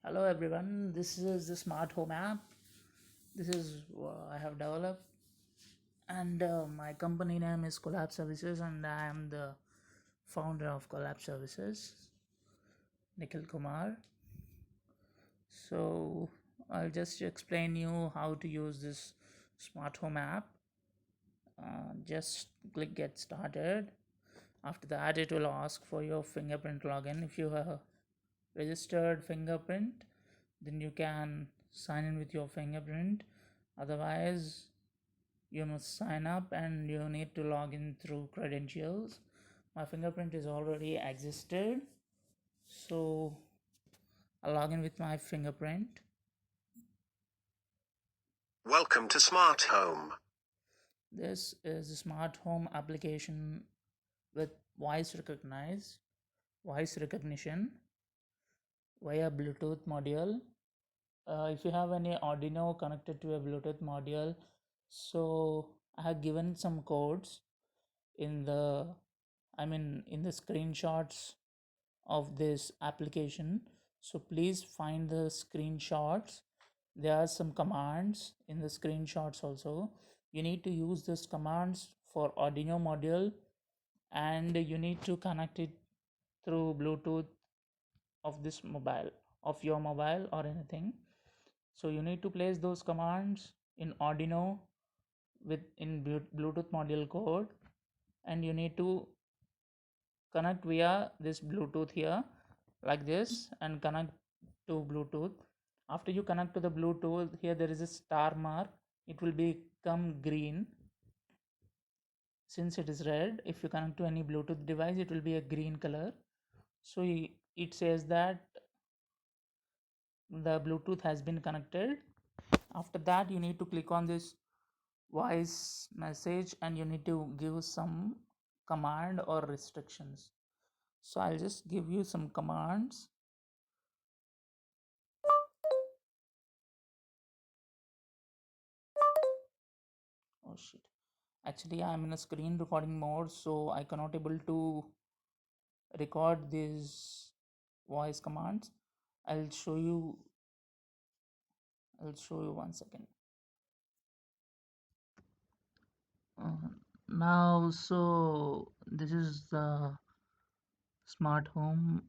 Hello everyone, this is the smart home app. This is what I have developed, and my company name is Collab Services, and I am the founder of Collab Services, Nikhil Kumar. So I'll just explain you how to use this smart home app. Just click get started. After that, it will ask for your fingerprint login. If you have registered fingerprint, then you can sign in with your fingerprint. Otherwise, you must sign up and you need to log in through credentials. My fingerprint is already existed, so I'll log in with my fingerprint. Welcome to Smart Home. This is a smart home application with voice recognition via Bluetooth module. If you have any Arduino connected to a Bluetooth module, so I have given some codes in the in the screenshots of this application. So please find the screenshots. There are some commands in the screenshots also. You need to use these commands for Arduino module, and you need to connect it through Bluetooth of this mobile, of your mobile or anything. So you need to place those commands in Arduino with in Bluetooth module code, and you need to connect via this Bluetooth here like this and connect to Bluetooth. After you connect to the Bluetooth, here there is a star mark. It will become green. Since it is red, if you connect to any Bluetooth device, it will be a green color. So it says that the Bluetooth has been connected. After that, you need to click on this voice message and you need to give some command or restrictions. So I'll just give you some commands. Oh shit, actually I'm in a screen recording mode, so I cannot able to record these voice commands. I'll show you 1 second. uh, Now, so this is the smart home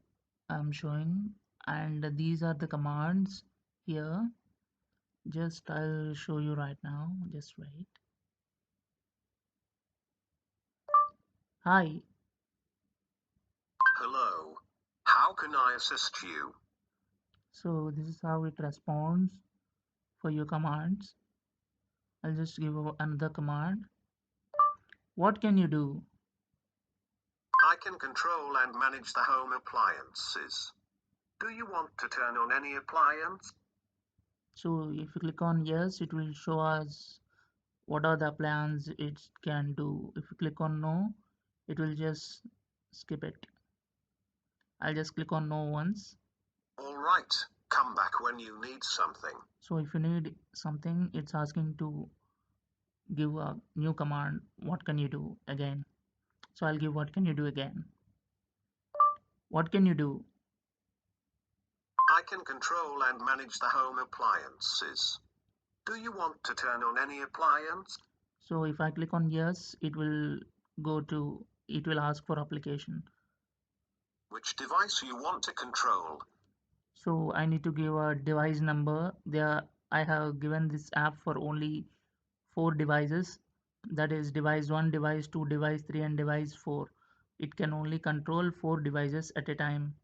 I'm showing, and these are the commands here. Just I'll show you right now, just wait. Hi. Hello. How can I assist you? So this is how it responds for your commands. I'll just give another command. What can you do? I can control and manage the home appliances. Do you want to turn on any appliance? So if you click on yes, it will show us what are the plans it can do. If you click on no, it will just skip it. I'll just click on no once. Alright, come back when you need something. So if you need something, it's asking to give a new command. What can you do again? So I'll give what can you do again. What can you do? I can control and manage the home appliances. Do you want to turn on any appliance? So if I click on yes, it will ask for application. Which device you want to control? So I need to give a device number. There I have given this app for only 4 devices. That is device 1, device 2, device 3 and device 4. It can only control 4 devices at a time.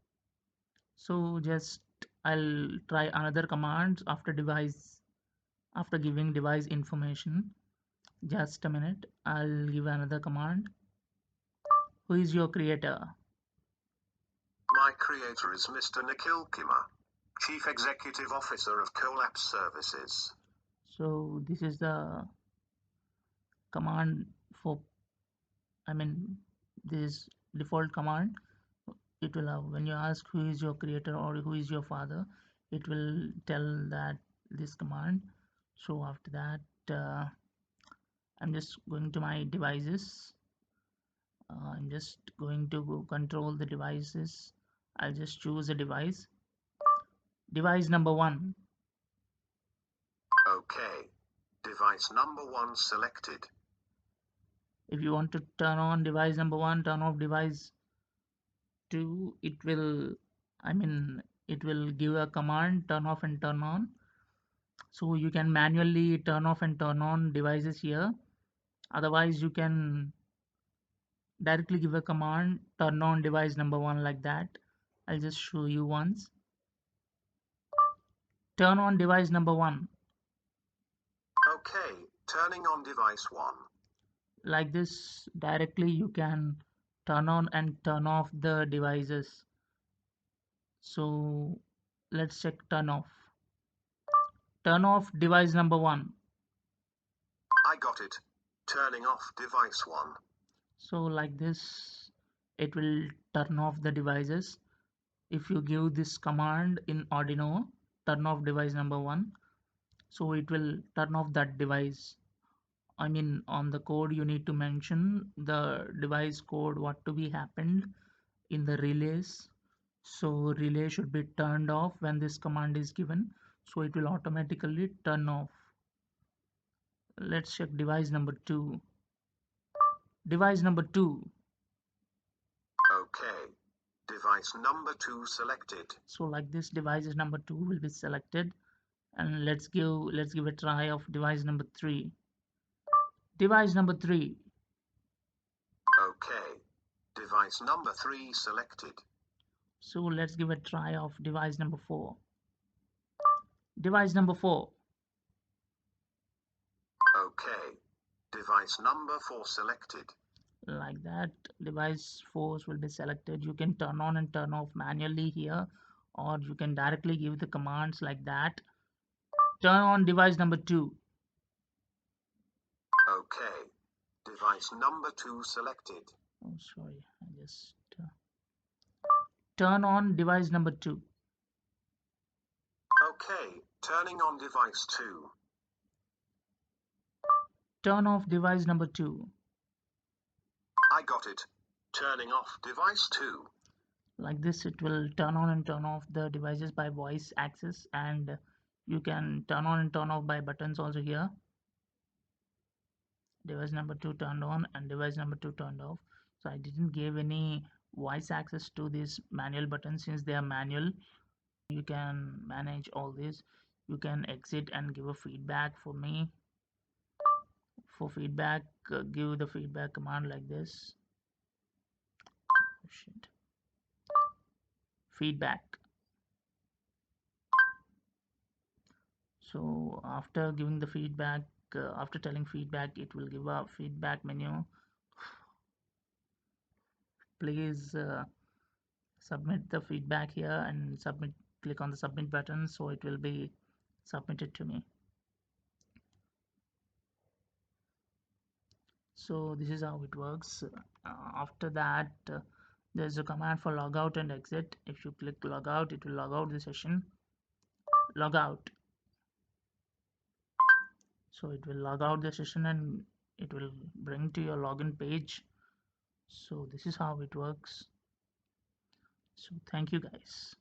So just I'll try another command after giving device information. Just a minute. I'll give another command. Who is your creator? My creator is Mr. Nikhil Kumar, Chief Executive Officer of Collapse Services. So this is the command for, I mean, this default command. It will have, when you ask who is your creator or who is your father, it will tell that this command. So after that, I'm just going to my devices. I'm just going to control the devices. I'll just choose a device. device number 1. Okay. Device number 1 selected. If you want to turn on device number 1, turn off device 2, it will, it will give a command turn off and turn on. So you can manually turn off and turn on devices here. Otherwise, you can directly give a command turn on device number 1 like that. I'll just show you once. Turn on device number 1. Okay. Turning on device 1. Like this, directly you can turn on and turn off the devices. So let's check turn off. Turn off device number 1. I got it. Turning off device 1. So like this, it will turn off the devices. If you give this command in Arduino, turn off device number 1, so it will turn off that device. On the code you need to mention the device code, what to be happened in the relays. So relay should be turned off when this command is given, so it will automatically turn off. Let's check device number 2. Device number 2. Okay. Device number 2 selected. So like this, device number 2 will be selected, and let's give a try of device number 3. Device number 3. Okay. Device number 3 selected. So let's give a try of device number 4. Device number 4. Okay. Device number 4 selected. Like that, device 4 will be selected. You can turn on and turn off manually here, or you can directly give the commands like that. Turn on device number 2. Okay. Device number 2 selected. Oh, sorry, I just turn on device number 2. Okay. Turning on device 2. Turn off device number 2. I got it. Turning off device 2. Like this, it will turn on and turn off the devices by voice access, and you can turn on and turn off by buttons also here. Device number 2 turned on and device number 2 turned off. So I didn't give any voice access to these manual buttons since they are manual. You can manage all this. You can exit and give a feedback for me. For feedback, give the feedback command like this. Oh, shit. Feedback. So after giving the feedback, after telling feedback, it will give a feedback menu. Please submit the feedback here and submit. Click on the submit button, so it will be submitted to me. So this is how it works. After that, there's a command for logout and exit. If you click logout, it will log out the session. Logout. So it will log out the session and it will bring to your login page. So this is how it works. So thank you guys.